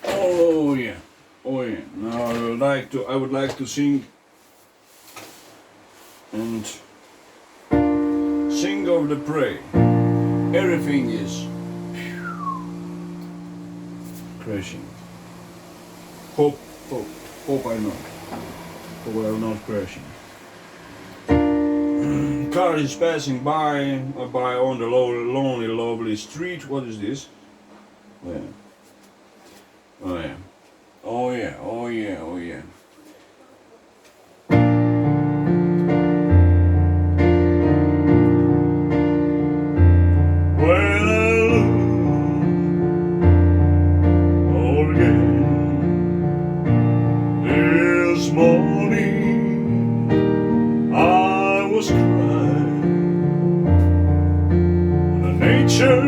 Oh yeah, oh yeah. Now I would like to sing and sing of the prey. Everything is crashing. Hope I'm not. Hope I'm not crashing. Car is passing by on the lonely, lovely street. What is this? Oh yeah. Oh yeah. Oh yeah. Oh yeah. Oh yeah. When I look all again this morning, I was crying. The nature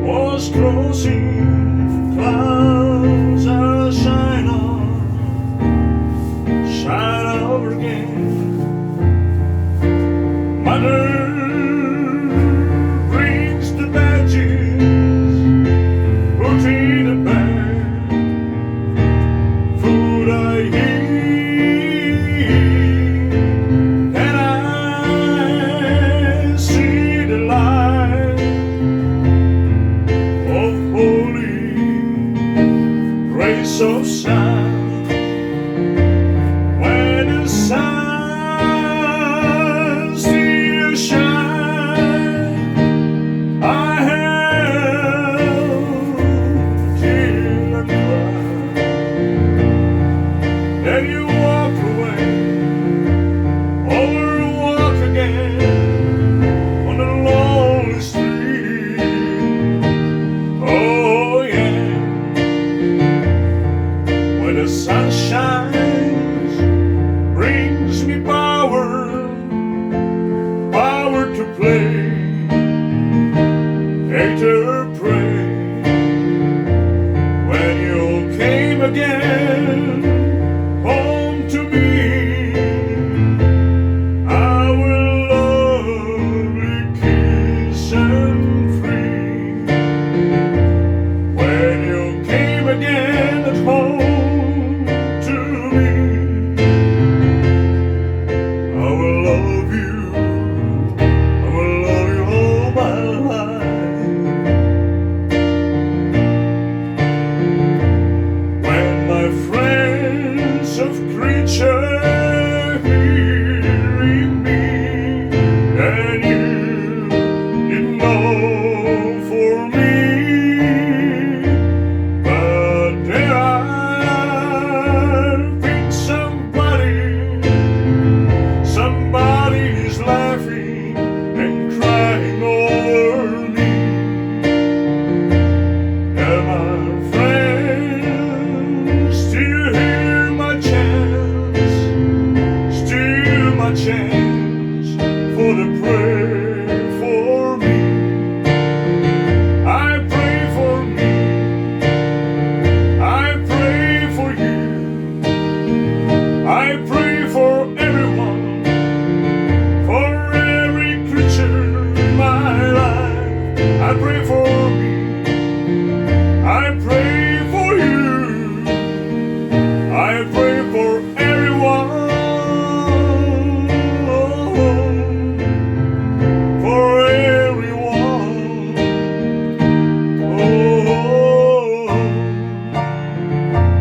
was crossing clouds are shine over again. Mother brings the badges, put in a bag, food I eat, and I see the light of holy grace of sun. When the sun still shines, I held till I cried. Then you walk away, over and walk again on the lonely street. Oh yeah, when the sun shines, brings me power to play, hater pray. When you came again home to me, I will lovely kiss and free. When you came again at home to me, I will love you all my life. When my friends of creature hearing me, and you didn't know for me, but there I've been somebody's laughing and crying over me. And my friends still hear my chance for the prayer for me. I pray for me, I pray for you, I pray for everyone, for every creature in my life. I pray for me, I pray for you, I pray for everyone, for everyone. Oh,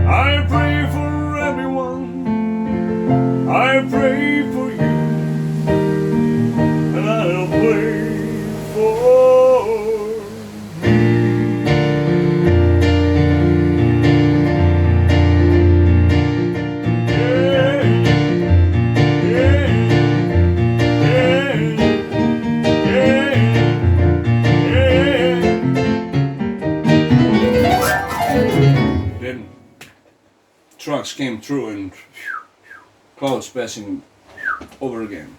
I pray for everyone, I pray for you, and I'll pray for me. Yeah, yeah, yeah, yeah. Then trucks came through and clouds passing over again.